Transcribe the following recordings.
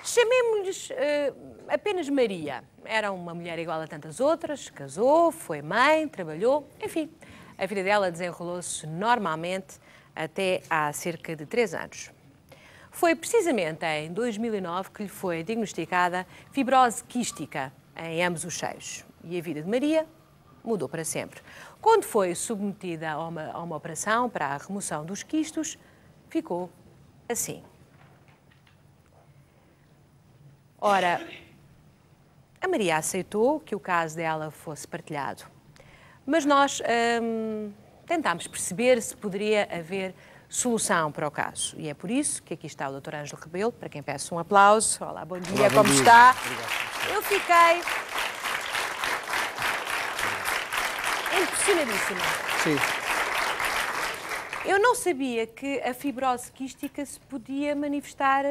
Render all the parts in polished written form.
Chamemos-lhes apenas Maria. Era uma mulher igual a tantas outras, casou, foi mãe, trabalhou, enfim. A vida dela desenrolou-se normalmente até há cerca de 3 anos. Foi precisamente em 2009 que lhe foi diagnosticada fibrose quística em ambos os seios. E a vida de Maria mudou para sempre. Quando foi submetida a uma operação para a remoção dos quistos, ficou assim. Ora, a Maria aceitou que o caso dela fosse partilhado, mas nós tentámos perceber se poderia haver solução para o caso. E é por isso que aqui está o Dr. Ângelo Rebelo, para quem peço um aplauso. Olá, bom dia, Olá, bom como dia. está? Obrigado. Eu fiquei impressionadíssima. Sim. Eu não sabia que a fibrose quística se podia manifestar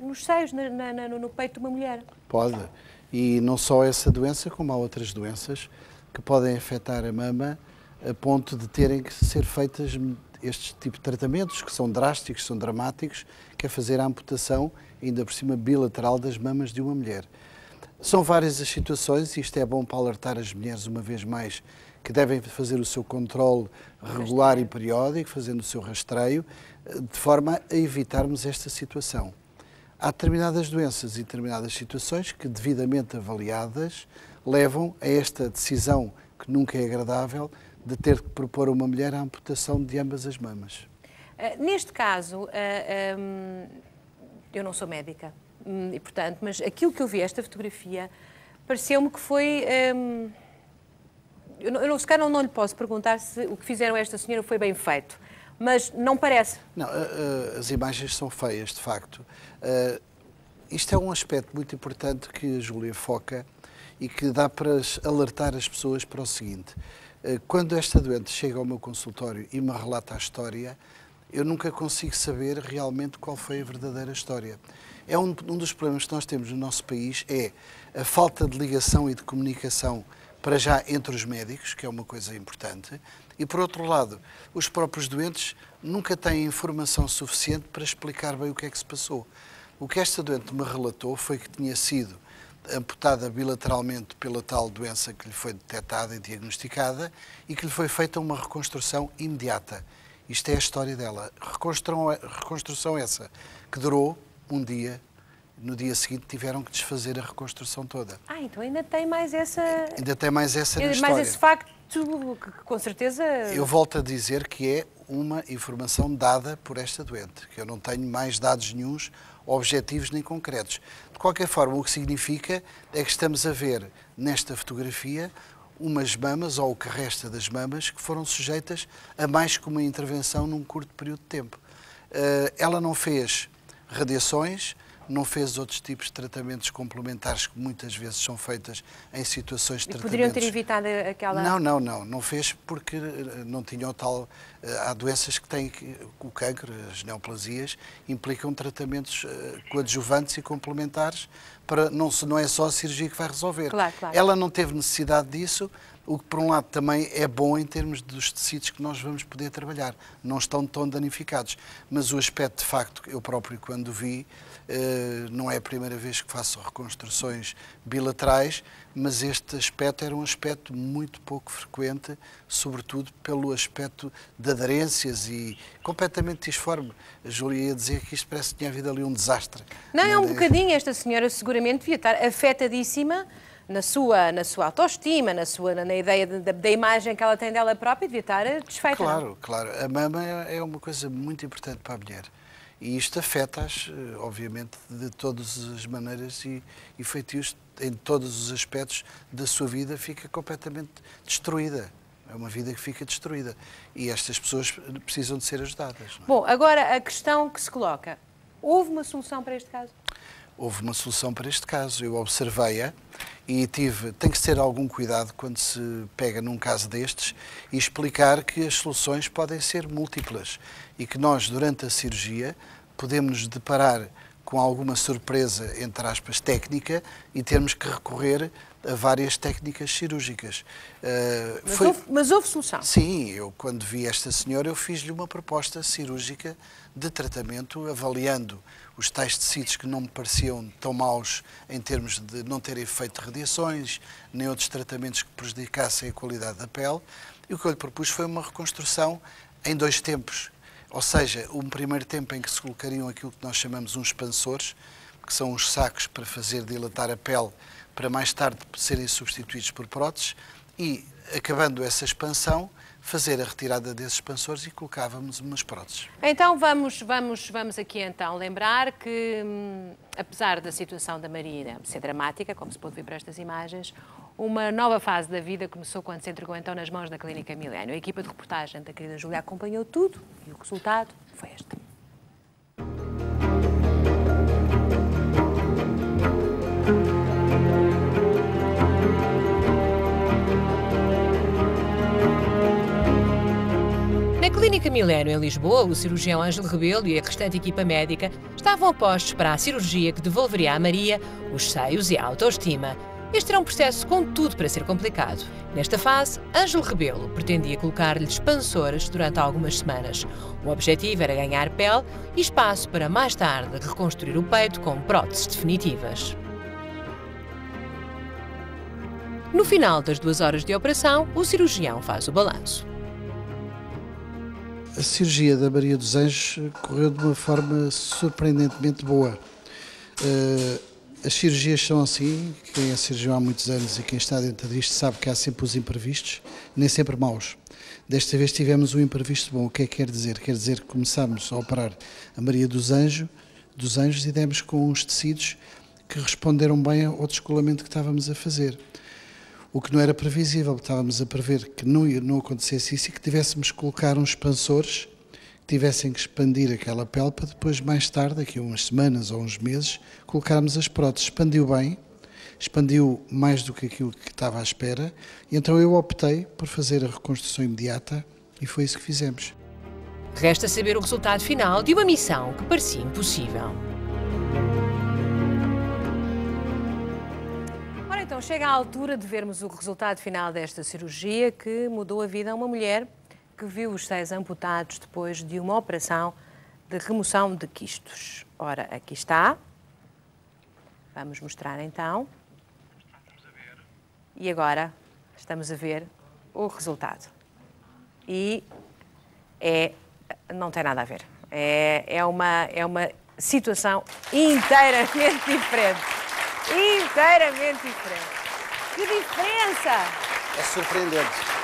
nos seios, no peito de uma mulher. Pode. E não só essa doença, como há outras doenças que podem afetar a mama a ponto de terem que ser feitas este tipo de tratamentos, que são drásticos, são dramáticos, que é fazer a amputação, ainda por cima bilateral, das mamas de uma mulher. São várias as situações, e isto é bom para alertar as mulheres, uma vez mais, que devem fazer o seu controle regular e periódico, fazendo o seu rastreio, de forma a evitarmos esta situação. Há determinadas doenças e determinadas situações que, devidamente avaliadas, levam a esta decisão, que nunca é agradável, de ter que propor a uma mulher a amputação de ambas as mamas. Neste caso, eu não sou médica, e, portanto, mas aquilo que eu vi, esta fotografia, pareceu-me que foi... se calhar não lhe posso perguntar se o que fizeram a esta senhora foi bem feito, mas não parece. Não, as imagens são feias, de facto. Isto é um aspecto muito importante que a Júlia foca e que dá para alertar as pessoas para o seguinte. Quando esta doente chega ao meu consultório e me relata a história, eu nunca consigo saber realmente qual foi a verdadeira história. É um dos problemas que nós temos no nosso país, é a falta de ligação e de comunicação para já entre os médicos, que é uma coisa importante, e por outro lado, os próprios doentes nunca têm informação suficiente para explicar bem o que é que se passou. O que esta doente me relatou foi que tinha sido amputada bilateralmente pela tal doença que lhe foi detectada e diagnosticada e que lhe foi feita uma reconstrução imediata. Isto é a história dela. Reconstrução essa que durou um dia. No dia seguinte tiveram que desfazer a reconstrução toda. Então ainda tem mais essa... Ainda tem mais essa na história. Mais esse facto que com certeza... Eu volto a dizer que é uma informação dada por esta doente, que eu não tenho mais dados nenhuns objetivos nem concretos. De qualquer forma, o que significa é que estamos a ver nesta fotografia umas mamas, ou o que resta das mamas, que foram sujeitas a mais que uma intervenção num curto período de tempo. Ela não fez radiações, não fez outros tipos de tratamentos complementares que muitas vezes são feitas em situações de tratamentos... Poderiam ter evitado aquela... Não fez porque não tinha o tal... Há doenças que têm, o cancro, as neoplasias, implicam tratamentos coadjuvantes e complementares, para, não é só a cirurgia que vai resolver. Claro. Ela não teve necessidade disso, o que por um lado também é bom em termos dos tecidos que nós vamos poder trabalhar. Não estão tão danificados. Mas o aspecto, de facto, eu próprio quando vi, não é a primeira vez que faço reconstruções bilaterais, mas este aspecto era um aspecto muito pouco frequente, sobretudo pelo aspecto de aderências e completamente disforme. A Júlia ia dizer que isto parece que tinha havido ali um desastre. Não, é um bocadinho. Esta senhora seguramente devia estar afetadíssima na sua autoestima, na ideia da imagem que ela tem dela própria, devia estar desfeita. Claro. A mama é uma coisa muito importante para a mulher. E isto afeta-as, obviamente, de todas as maneiras e feitios, em todos os aspectos da sua vida, fica completamente destruída. É uma vida que fica destruída. E estas pessoas precisam de ser ajudadas. Não é? Bom, agora a questão que se coloca. Houve uma solução para este caso? Houve uma solução para este caso. Eu observei-a e tem que ter algum cuidado quando se pega num caso destes e explicar que as soluções podem ser múltiplas e que nós, durante a cirurgia, podemos nos deparar com alguma surpresa, entre aspas, técnica, e termos que recorrer a várias técnicas cirúrgicas. Mas houve solução? Sim, eu quando vi esta senhora, eu fiz-lhe uma proposta cirúrgica de tratamento, avaliando os tais tecidos que não me pareciam tão maus em termos de não terem feito radiações, nem outros tratamentos que prejudicassem a qualidade da pele, e o que eu lhe propus foi uma reconstrução em 2 tempos. Ou seja, um primeiro tempo em que se colocariam aquilo que nós chamamos uns expansores, que são uns sacos para fazer dilatar a pele, para mais tarde serem substituídos por próteses, e, acabando essa expansão, fazer a retirada desses expansores e colocávamos umas próteses. Então vamos aqui então lembrar que, apesar da situação da Maria ser dramática, como se pode ver por estas imagens, uma nova fase da vida começou quando se entregou então nas mãos da Clínica Milênio. A equipa de reportagem da querida Júlia acompanhou tudo e o resultado foi este. Na Clínica Milênio, em Lisboa, o cirurgião Ângelo Rebelo e a restante equipa médica estavam apostos para a cirurgia que devolveria à Maria os seios e a autoestima. Este era um processo com tudo para ser complicado. Nesta fase, Ângelo Rebelo pretendia colocar-lhe expansores durante algumas semanas. O objetivo era ganhar pele e espaço para mais tarde reconstruir o peito com próteses definitivas. No final das 2 horas de operação, o cirurgião faz o balanço. A cirurgia da Maria dos Anjos correu de uma forma surpreendentemente boa. As cirurgias são assim, quem é cirurgião há muitos anos e quem está dentro disto sabe que há sempre os imprevistos, nem sempre maus. Desta vez tivemos um imprevisto bom. O que é que quer dizer? Quer dizer que começámos a operar a Maria dos Anjos e demos com uns tecidos que responderam bem ao descolamento que estávamos a fazer. O que não era previsível, estávamos a prever que não acontecesse isso e que tivéssemos que colocar uns expansores que tivessem que expandir aquela pele para depois, mais tarde, daqui a umas semanas ou uns meses, colocarmos as próteses. Expandiu bem, expandiu mais do que aquilo que estava à espera, e então eu optei por fazer a reconstrução imediata e foi isso que fizemos. Resta saber o resultado final de uma missão que parecia impossível. Ora, então chega a altura de vermos o resultado final desta cirurgia que mudou a vida a uma mulher que viu os seios amputados depois de uma operação de remoção de quistos. Ora, aqui está. Vamos mostrar então. E agora estamos a ver o resultado. E não tem nada a ver. É uma situação inteiramente diferente. Inteiramente diferente. Que diferença! É surpreendente.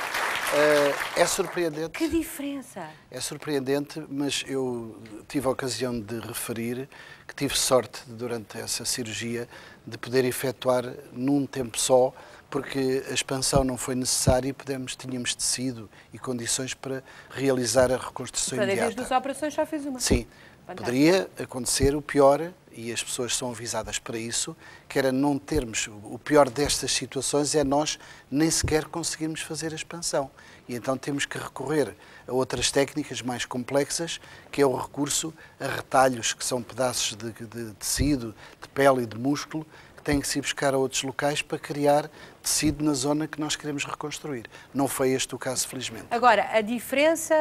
É surpreendente. Que diferença! É surpreendente, mas eu tive a ocasião de referir que tive sorte durante essa cirurgia de poder efetuar num tempo só, porque a expansão não foi necessária e tínhamos tecido e condições para realizar a reconstrução imediata. Desde as 2 operações só fez uma? Sim. Fantástico. Poderia acontecer o pior, e as pessoas são avisadas para isso, que era não termos, o pior destas situações é nós nem sequer conseguirmos fazer a expansão. E então temos que recorrer a outras técnicas mais complexas, que é o recurso a retalhos, que são pedaços de tecido, de pele e de músculo, que têm que se ir buscar a outros locais para criar tecido na zona que nós queremos reconstruir. Não foi este o caso, felizmente. Agora, a diferença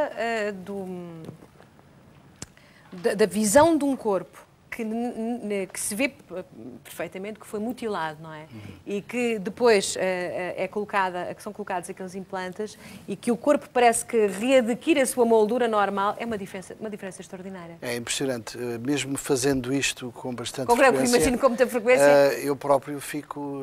da visão de um corpo que se vê perfeitamente que foi mutilado, não é? E que depois que são colocados aqueles implantes e que o corpo parece que readquire a sua moldura normal, é uma diferença extraordinária. É impressionante. Mesmo fazendo isto com bastante frequência, imagino com muita frequência, eu próprio fico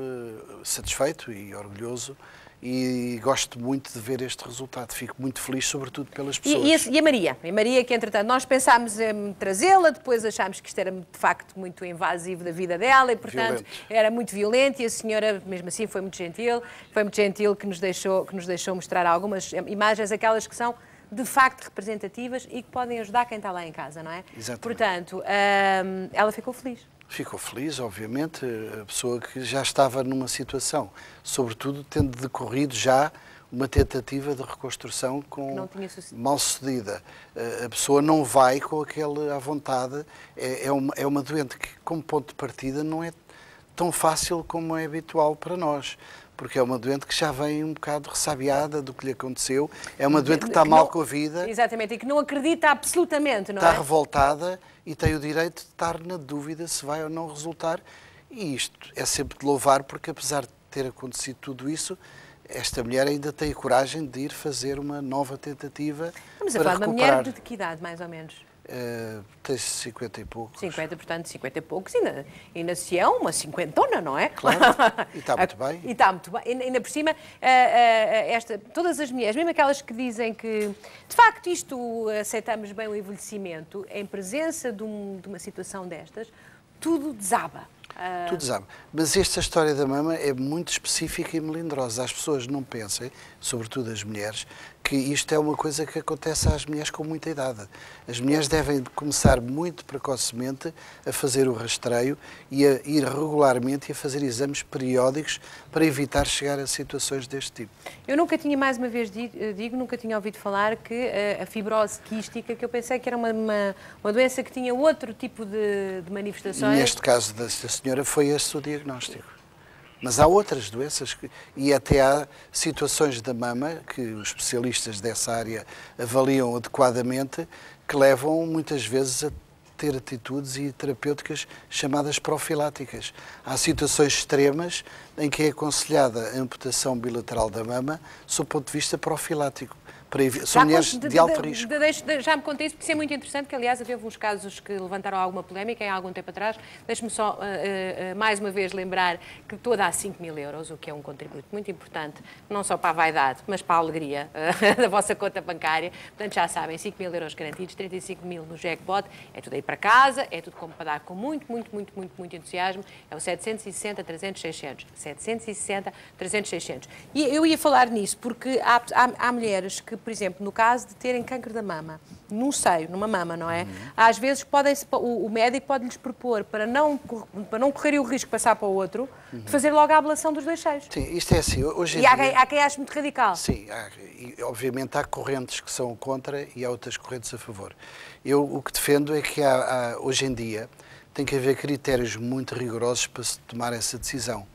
satisfeito e orgulhoso. E gosto muito de ver este resultado. Fico muito feliz, sobretudo pelas pessoas. E a Maria? A Maria que, entretanto, nós pensámos em trazê-la, depois achámos que isto era, de facto, muito invasivo da vida dela e, portanto, era muito violento, e a senhora, mesmo assim, foi muito gentil que nos deixou mostrar algumas imagens, aquelas que são, de facto, representativas e que podem ajudar quem está lá em casa, não é? Exatamente. Portanto, ela ficou feliz. Ficou feliz, obviamente, a pessoa que já estava numa situação, sobretudo tendo decorrido já uma tentativa de reconstrução mal sucedida. A pessoa não vai com aquele à vontade. É uma doente que, como ponto de partida, não é tão fácil como é habitual para nós. Porque é uma doente que já vem um bocado ressabiada do que lhe aconteceu. É uma doente que está mal com a vida. Exatamente, e que não acredita absolutamente, não é? Está revoltada e tem o direito de estar na dúvida se vai ou não resultar. E isto é sempre de louvar, porque apesar de ter acontecido tudo isso, esta mulher ainda tem a coragem de ir fazer uma nova tentativa. Vamos a falar de uma mulher de que idade, mais ou menos? Tem 50 e poucos. 50, portanto, 50 e poucos, ainda se é uma cinquentona, não é? Claro, e está muito bem. E está muito bem. Ainda por cima, todas as mulheres, mesmo aquelas que dizem que, de facto, isto aceitamos bem o envelhecimento, em presença de uma situação destas, tudo desaba. Tudo desaba. Mas esta história da mama é muito específica e melindrosa. As pessoas não pensem, sobretudo as mulheres, que isto é uma coisa que acontece às mulheres com muita idade. As mulheres devem começar muito precocemente a fazer o rastreio e a ir regularmente e a fazer exames periódicos para evitar chegar a situações deste tipo. Eu nunca tinha, mais uma vez nunca tinha ouvido falar que a fibrose quística, que eu pensei que era uma doença que tinha outro tipo de manifestações. Neste caso desta senhora foi esse o diagnóstico. Mas há outras doenças e até há situações da mama que os especialistas dessa área avaliam adequadamente, que levam muitas vezes a ter atitudes e terapêuticas chamadas profiláticas. Há situações extremas em que é aconselhada a amputação bilateral da mama sob o ponto de vista profilático. São mulheres de alto risco. Já me contei isso, porque isso é muito interessante, que aliás havia uns casos que levantaram alguma polémica há algum tempo atrás. Deixe-me só, mais uma vez, lembrar que toda há 5 mil euros, o que é um contributo muito importante, não só para a vaidade, mas para a alegria da vossa conta bancária. Portanto, já sabem, 5 mil euros garantidos, 35 mil no jackpot, é tudo aí para casa, é tudo como para dar com muito entusiasmo. É o 760, 300, 600. 760, 300, 600. E eu ia falar nisso, porque há mulheres que, por exemplo, no caso de terem câncer da mama, num seio, numa mama, não é? Às vezes o médico pode-lhes propor, para não correrem o risco de passar para o outro, de fazer logo a ablação dos dois seios. Sim, isto é assim. Hoje em dia, há quem acha muito radical. Sim, e obviamente há correntes que são contra e há outras correntes a favor. Eu o que defendo é que hoje em dia tem que haver critérios muito rigorosos para se tomar essa decisão.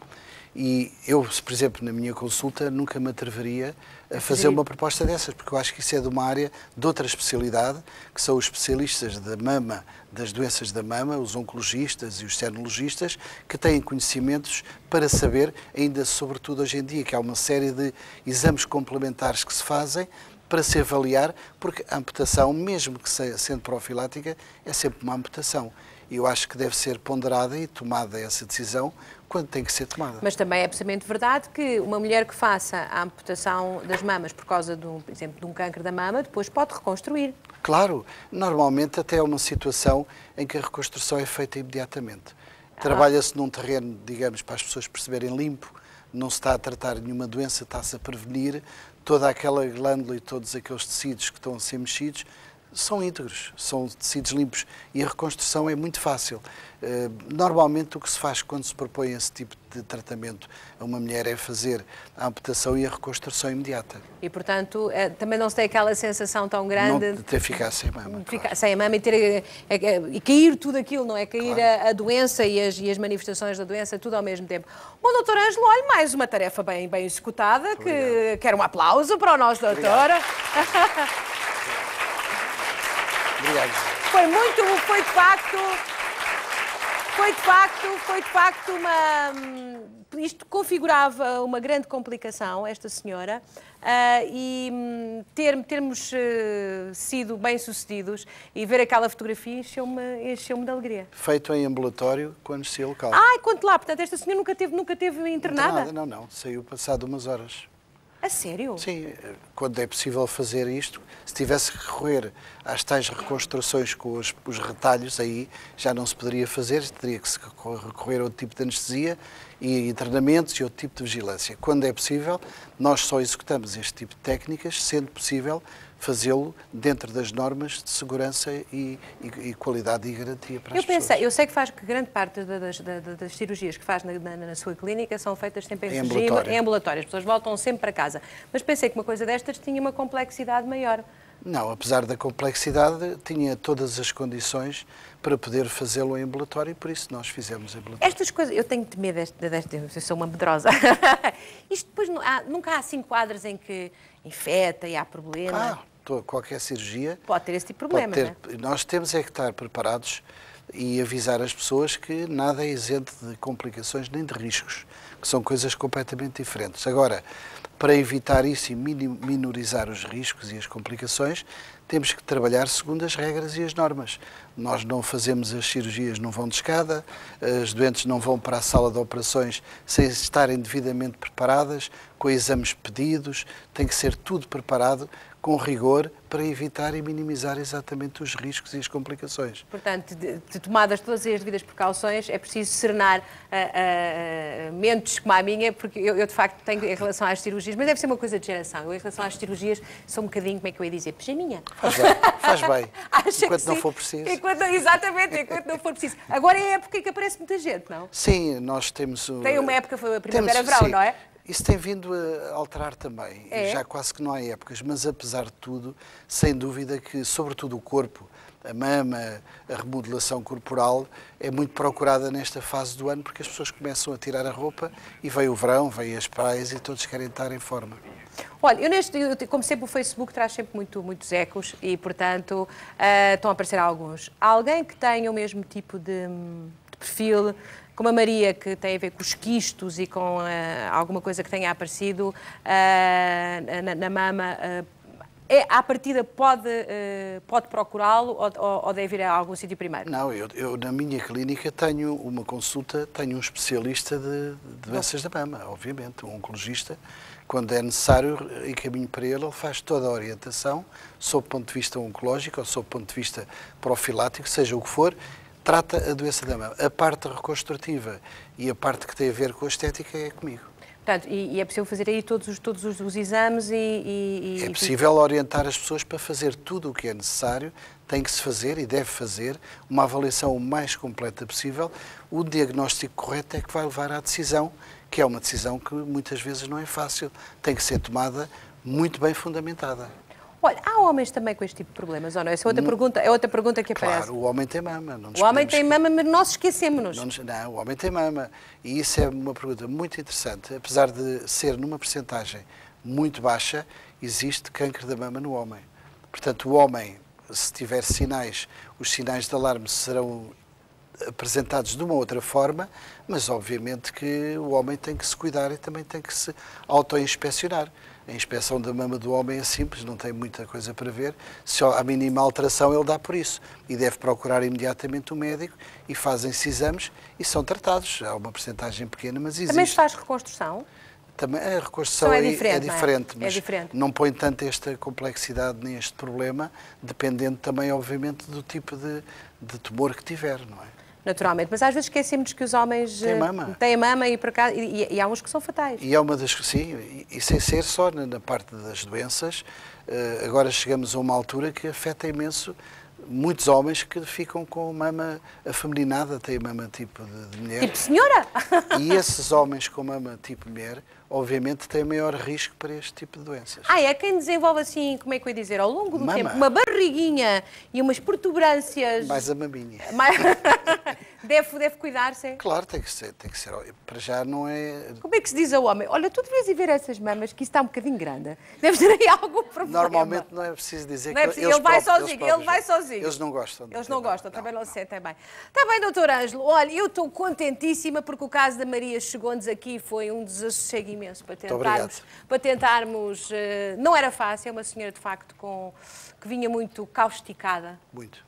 E eu, por exemplo, na minha consulta, nunca me atreveria a fazer uma proposta dessas, porque eu acho que isso é de uma área de outra especialidade, que são os especialistas da mama, das doenças da mama, os oncologistas e os serologistas, que têm conhecimentos para saber, ainda sobretudo hoje em dia, que há uma série de exames complementares que se fazem para se avaliar, porque a amputação, mesmo que sendo profilática, é sempre uma amputação. E eu acho que deve ser ponderada e tomada essa decisão quando tem que ser tomada. Mas também é absolutamente verdade que uma mulher que faça a amputação das mamas por causa, por exemplo, de um câncer da mama, depois pode reconstruir. Claro, normalmente até é uma situação em que a reconstrução é feita imediatamente. Trabalha-se num terreno, digamos, para as pessoas perceberem limpo, não se está a tratar nenhuma doença, está-se a prevenir, toda aquela glândula e todos aqueles tecidos que estão a ser mexidos são íntegros, são tecidos limpos e a reconstrução é muito fácil. Normalmente o que se faz quando se propõe esse tipo de tratamento a uma mulher é fazer a amputação e a reconstrução imediata. E, portanto, também não se tem aquela sensação tão grande... Não de ter ficar sem mama. Ficar sem a mama e cair tudo aquilo, não é? Cair claro. a doença e as manifestações da doença, tudo ao mesmo tempo. Bom, doutor Ângelo, olha, mais uma tarefa bem executada, que quero um aplauso para o nosso doutor. Obrigado. Foi de facto isto configurava uma grande complicação, esta senhora, e termos sido bem-sucedidos e ver aquela fotografia encheu-me de alegria. Feito em ambulatório com anestesia local. Conte lá, portanto, esta senhora nunca teve internada? Não, saiu passado umas horas. A sério? Sim, quando é possível fazer isto, se tivesse que recorrer às tais reconstruções com os retalhos, aí já não se poderia fazer, teria que se recorrer a outro tipo de anestesia e internamentos e outro tipo de vigilância. Quando é possível, nós só executamos este tipo de técnicas, sendo possível fazê-lo dentro das normas de segurança e qualidade e garantia para as pessoas. Eu sei que grande parte das cirurgias que faz na sua clínica são feitas sempre em regime, em ambulatório. As pessoas voltam sempre para casa. Mas pensei que uma coisa destas tinha uma complexidade maior. Não, apesar da complexidade, tinha todas as condições para poder fazê-lo em ambulatório e por isso nós fizemos em ambulatório. Estas coisas, eu tenho medo eu sou uma medrosa. Isto depois, nunca há assim quadros em que infeta e há problema? Qualquer cirurgia pode ter esse tipo de problema, não é? Nós temos é que estar preparados e avisar as pessoas que nada é isento de complicações nem de riscos, que são coisas completamente diferentes. Agora, para evitar isso e minorizar os riscos e as complicações, temos que trabalhar segundo as regras e as normas. Nós não fazemos as cirurgias, não vão de escada, as doentes não vão para a sala de operações sem estarem devidamente preparadas, com exames pedidos, tem que ser tudo preparado com rigor para evitar e minimizar exatamente os riscos e as complicações. Portanto, de tomadas todas as devidas precauções, é preciso serenar mentes como a minha, porque eu de facto tenho em relação às cirurgias, mas deve ser uma coisa de geração. Eu em relação às cirurgias sou um bocadinho, como é que eu ia dizer, pijaminha. Faz bem, enquanto não for preciso. Exatamente, enquanto não for preciso. Agora é a época em que aparece muita gente, não? Sim, nós temos... Tem uma época, foi a primavera-verão, não é? Isso tem vindo a alterar também, já quase que não há épocas, mas apesar de tudo, sem dúvida que, sobretudo o corpo, a mama, a remodelação corporal, é muito procurada nesta fase do ano, porque as pessoas começam a tirar a roupa e vem o verão, vem as praias e todos querem estar em forma. Olha, como sempre o Facebook traz sempre muitos ecos e, portanto, estão a aparecer alguns. Há alguém que tenha o mesmo tipo de perfil, como a Maria, que tem a ver com os quistos e com alguma coisa que tenha aparecido na mama, à partida pode procurá-lo ou deve ir a algum sítio primeiro? Não, eu na minha clínica tenho uma consulta, tenho um especialista de doenças da mama, obviamente, um oncologista. Quando é necessário, encaminho para ele faz toda a orientação, sob o ponto de vista oncológico ou sob o ponto de vista profilático, seja o que for, trata a doença da mama. A parte reconstrutiva e a parte que tem a ver com a estética é comigo. Portanto, e é possível fazer aí todos os exames É possível orientar as pessoas para fazer tudo o que é necessário, tem que se fazer e deve fazer uma avaliação o mais completa possível. O diagnóstico correto é que vai levar à decisão, que é uma decisão que muitas vezes não é fácil, tem que ser tomada muito bem fundamentada. Olha, há homens também com este tipo de problemas, ou não? Essa é outra pergunta que aparece. Claro, o homem tem mama. O homem tem mama, mas nós esquecemos-nos. Não, o homem tem mama. E isso é uma pergunta muito interessante. Apesar de ser numa percentagem muito baixa, existe câncer da mama no homem. Portanto, o homem, se tiver sinais, os sinais de alarme serão apresentados de uma outra forma, mas obviamente que o homem tem que se cuidar e também tem que se auto-inspecionar. A inspeção da mama do homem é simples, não tem muita coisa para ver. Se há mínima alteração, ele dá por isso. E deve procurar imediatamente o médico e fazem-se exames e são tratados. Há uma percentagem pequena, mas existe. Também se faz reconstrução? Também, a reconstrução é diferente, mas não põe tanto esta complexidade nem este problema, dependendo também, obviamente, do tipo de tumor que tiver, não é? Naturalmente, mas às vezes esquecemos que os homens têm mama e, por acaso, e há uns que são fatais. E é uma das que, sim, e sem ser só na parte das doenças, agora chegamos a uma altura que afeta imenso muitos homens que ficam com mama afeminada, têm mama tipo de mulher. Tipo senhora? E esses homens com mama tipo mulher, obviamente, têm maior risco para este tipo de doenças. É quem desenvolve assim, como é que eu ia dizer, ao longo do tempo, uma barriguinha e umas protuberâncias. Mais a maminha. Deve cuidar-se? Claro, tem que ser. Para já não é... Como é que se diz ao homem? Olha, tu devias ir ver essas mamas, que isso está um bocadinho grande. Deve ter aí algum problema. Normalmente não é preciso dizer que ele vai sozinho. Eles não gostam. Eles não gostam, também não se sentem bem. Está bem, doutor Ângelo. Olha, eu estou contentíssima porque o caso da Maria chegou-nos aqui, foi um desassossego imenso para tentarmos... Não era fácil, é uma senhora de facto que vinha muito causticada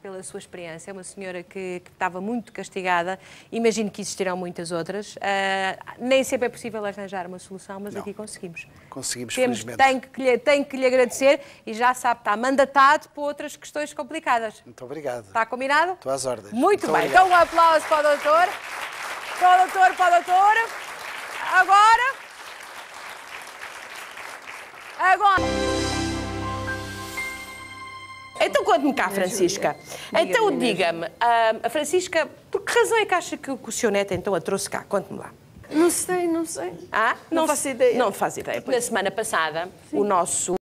pela sua experiência, é uma senhora que estava muito castigada. Imagino que existirão muitas outras. Nem sempre é possível arranjar uma solução, mas aqui conseguimos. Conseguimos, felizmente. Tenho que lhe agradecer e já sabe, está mandatado para outras questões complicadas. Muito obrigado. Está combinado? Estou às ordens. Muito bem. Então um aplauso para o doutor. Para o doutor. Agora. conte-me cá, Francisca. Então, diga-me, a Francisca, por que razão é que acha que o seu neto então a trouxe cá? Conte-me lá. Não sei. Ah? Não faço ideia. Não faz ideia. Na semana passada, o nosso